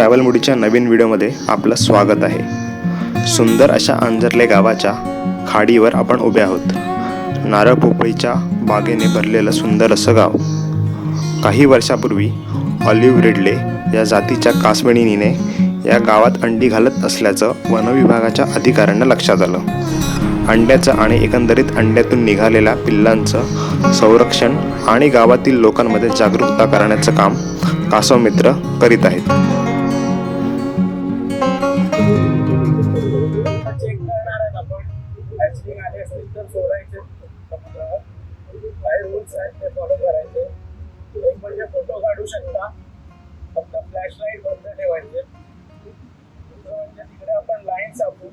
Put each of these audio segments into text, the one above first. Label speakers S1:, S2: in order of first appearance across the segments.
S1: Travel मुडीच्या नवीन व्हिडिओमध्ये आपलं स्वागत आहे। सुंदर अशा अंजर्ले गावाच्या खाडीवर आपण उभे आहोत। नारळ पोपळीच्या बागेने भरलेलं सुंदर असं गाव। काही वर्षापूर्वी ऑलिव्ह रिडले या जातीच्या कासवणीने या गावात अंडी घालत असल्याचं वनविभागाच्या अधिकाऱ्यांना लक्षात आलं। अंड्याचं आणि एकंदरीत अंड्यातून निघालेल्या पिल्लांचं संरक्षण आणि गावातील लोकांमध्ये जागरूकता करण्याचं काम कासव मित्र करीत आहेत।
S2: फोटो काढू शकता, फक्त फ्लॅशलाईट बंद ठेवायचे। म्हणजे तिकडे आपण लाईन सापू,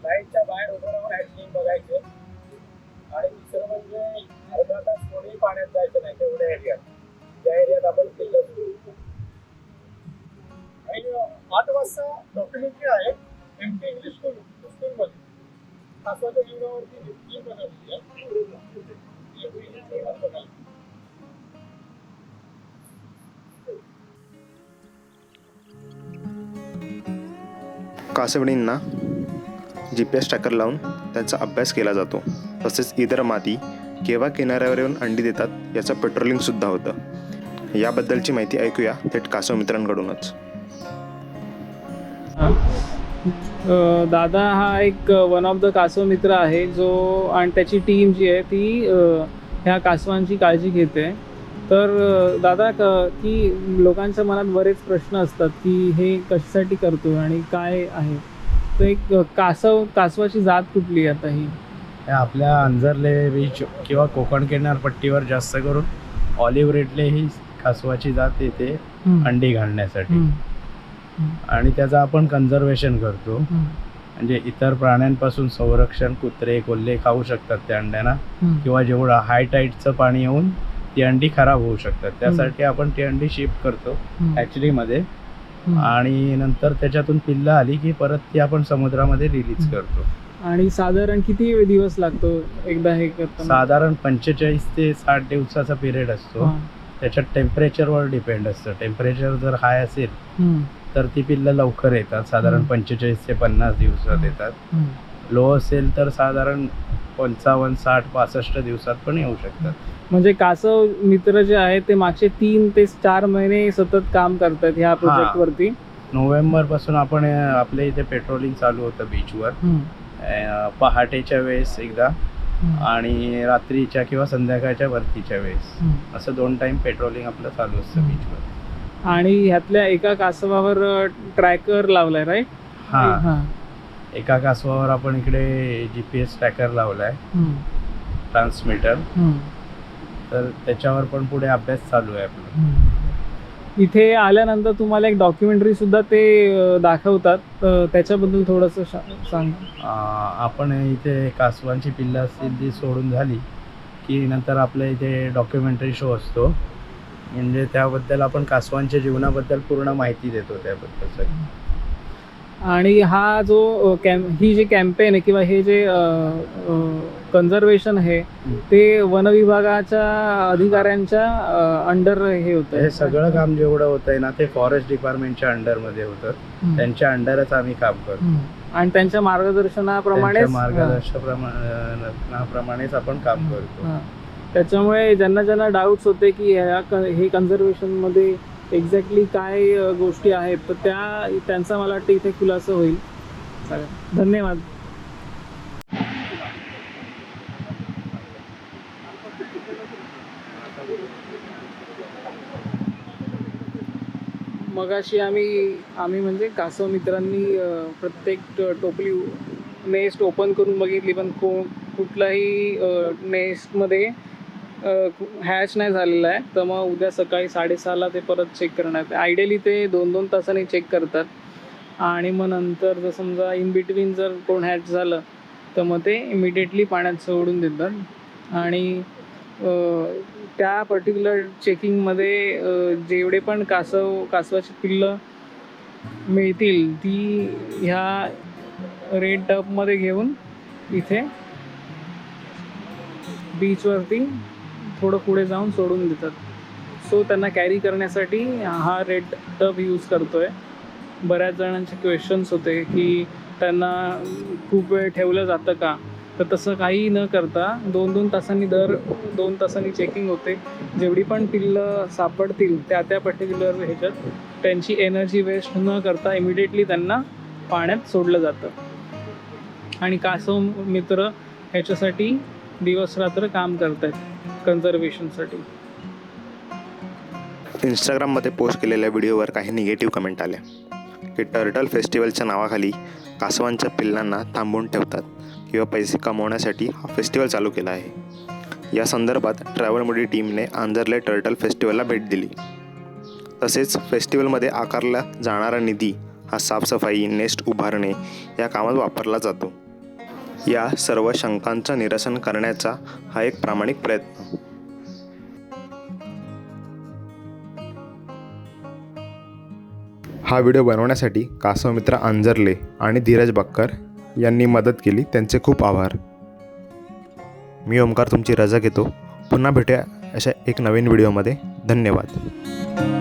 S2: लाईनच्या बाहेर उभं राहून हॅचलिंग बघायचे। आणि दुसरं म्हणजे अर्धा तास कोणी पाण्यात जायचं नाही तेवढ्या एरियात, ज्या एरियात आपण पिल्लं सुरू। आणि 8 वाजता डॉक्युमेंटरी आहे एमपी इंग्लिश स्कूलमध्ये कासवाच्या जीवनावरती टीम बनवली आहे।
S1: कासवणींना GPS ट्रॅकर लावून त्यांचा अभ्यास केला जातो। तसेच इतर मादी केव्हा किनाऱ्यावर येऊन अंडी देतात याचं पेट्रोलिंग सुद्धा होतं। याबद्दलची माहिती ऐकूया थेट कासव मित्रांकडूनच।
S3: दादा हा एक वन ऑफ द कासव मित्र आहे जो आणि त्याची टीम जी आहे ती ह्या कासवांची काळजी घेते। तर दादा की लोकांच्या मनात बरेच प्रश्न असतात की हे कशासाठी करतो आणि काय आहे, तर एक कासवाची जात कुठली आता ही?
S4: आपल्या अंजर्ले बीच किंवा कोकण किनारपट्टीवर जास्त करून ऑलिव्ह रिडले ही कासवाची जात येते अंडी घालण्यासाठी। आणि त्याचं आपण कन्झर्वेशन करतो, म्हणजे इतर प्राण्यांपासून संरक्षण। कुत्रे कोल्हे खाऊ शकतात त्या अंड्यांना, किंवा जेवढं हाय टाईडचं पाणी येऊन ती अंडी खराब होऊ शकतात, त्यासाठी आपण ती अंडी शिफ्ट करतो हॅचरीमध्ये। आणि नंतर त्याच्यातून पिल्लं आली की परत ती आपण समुद्रामध्ये रिलीज करतो।
S3: आणि साधारण किती दिवस लागतो एकदा हे करतो?
S4: साधारण 45 ते 60 दिवसाचा पिरियड असतो। त्याच्यात टेम्परेचरवर डिपेंड असतं। टेम्परेचर जर हाय असेल तर ती पिल्लं लवकर येतात, साधारण 45 ते 50 दिवसात येतात। लो असेल तर साधारण 55, 60, 65 दिवसात पण येऊ शकतात।
S3: म्हणजे कासव मित्र जे आहे ते मागचे 3 ते 4 महिने सतत काम करतात ह्या प्रोजेक्ट वरती।
S4: नोव्हेंबर पासून आपण आपल्या इथे पेट्रोलिंग चालू होतं बीचवर, पहाटेच्या वेळेस एकदा आणि रात्रीच्या किंवा संध्याकाळच्या वरतीच्या वेळेस, असं 2 टाइम पेट्रोलिंग आपलं चालू असतं बीचवर।
S3: आणि ह्यातल्या एका कासवावर ट्रॅकर लावलाय, राईट?
S4: हां, एका कासवावर आपण इकडे GPS ट्रॅकर लावलाय, ट्रान्समीटर। तर त्याच्यावर पण पुढे अभ्यास चालू आहे आपला।
S3: इथे आल्यानंतर तुम्हाला एक डॉक्युमेंटरी सुद्धा ते दाखवतात, त्याच्याबद्दल थोडंसं सांग।
S4: आपण इथे कासवांची पिल्लं असतील ती सोडून झाली की नंतर आपल्या इथे डॉक्युमेंटरी शो असतो, म्हणजे त्याबद्दल आपण कासवांच्या जीवनाबद्दल पूर्ण माहिती देतो त्याबद्दल सगळी।
S3: आणि हा जो ही जे कॅम्पेन आहे किंवा हे जे कन्झर्वेशन आहे ते वनविभागाच्या अधिकाऱ्यांच्या अंडर हे होतं?
S4: हे सगळं काम जेवढं होतंय ना ते फॉरेस्ट डिपार्टमेंटच्या अंडरमध्ये होतं, त्यांच्या अंडरच आम्ही काम करतो।
S3: आणि त्यांच्या मार्गदर्शनाप्रमाणेच
S4: आपण काम करतो।
S3: त्याच्यामुळे ज्यांना डाऊट्स होते की हे कन्झर्वेशनमध्ये एक्झॅक्टली काय गोष्टी आहेत तर त्यांचा मला वाटतं इथे खुलासा होईल। धन्यवाद। मगाशी आम्ही म्हणजे कासव मित्रांनी प्रत्येक टोपली नेस्ट ओपन करून बघितली, पण कुठलाही नेस्टमध्ये हॅच नाही झालेला आहे। तर मग उद्या सकाळी 6:30ला ते परत चेक करणार। आयडियली ते 2-2 तासांनी चेक करतात आणि मग नंतर जर समजा इन बिटवीन जर कोण हॅच झालं तर मग ते इमिडिएटली पाण्यात सोडून देतात। आणि त्या पर्टिक्युलर चेकिंगमध्ये जेवढे पण कासवाची पिल्लं मिळतील ती ह्या रेड टबमध्ये घेऊन इथे बीचवरती थोडं पुढे जाऊन सोडून देतात। सो त्यांना कॅरी करण्यासाठी हा रेड टब यूज करतोय। बऱ्याच जणांचे क्वेश्चन्स होते की त्यांना खूप वेळ ठेवलं जातं का, तर तसं काही न करता 2-2 तासांनी दर 2 तासांनी चेकिंग होते. जेवढी पण पिल्लं सापडतील त्या पर्टिक्युलर ह्याच्यात त्यांची एनर्जी वेस्ट न करता इमिडिएटली त्यांना पाण्यात सोडलं जातं. आणि कासव मित्र ह्याच्यासाठी दिवसरात्र काम करत आहेत कन्झर्वेशनसाठी.
S1: इंस्टाग्राममध्ये पोस्ट केलेल्या व्हिडिओवर काही निगेटिव्ह कमेंट आल्या की टर्टल फेस्टिवलच्या नावाखाली कासवांच्या पिल्लांना थांबवून ठेवतात किंवा पैसे कमवण्यासाठी हा फेस्टिवल चालू केला आहे. या संदर्भात ट्रॅव्हल मोडी टीमने अंजरले टर्टल फेस्टिवलला भेट दिली. तसेच फेस्टिवलमध्ये आकारला जाणारा निधी हा साफसफाई, नेस्ट उभारणे या कामात वापरला जातो. या सर्व शंकांचं निरसन करण्याचा हा एक प्रामाणिक प्रयत्न. हा व्हिडिओ बनवण्यासाठी कासवमित्र अंजरले आणि धीरज बक्कर यांनी मदत केली, त्यांचे खूप आभार. मी ओमकार तुमची रजा घेतो. पुन्हा भेटूया अशा एक नवीन व्हिडिओमध्ये. धन्यवाद.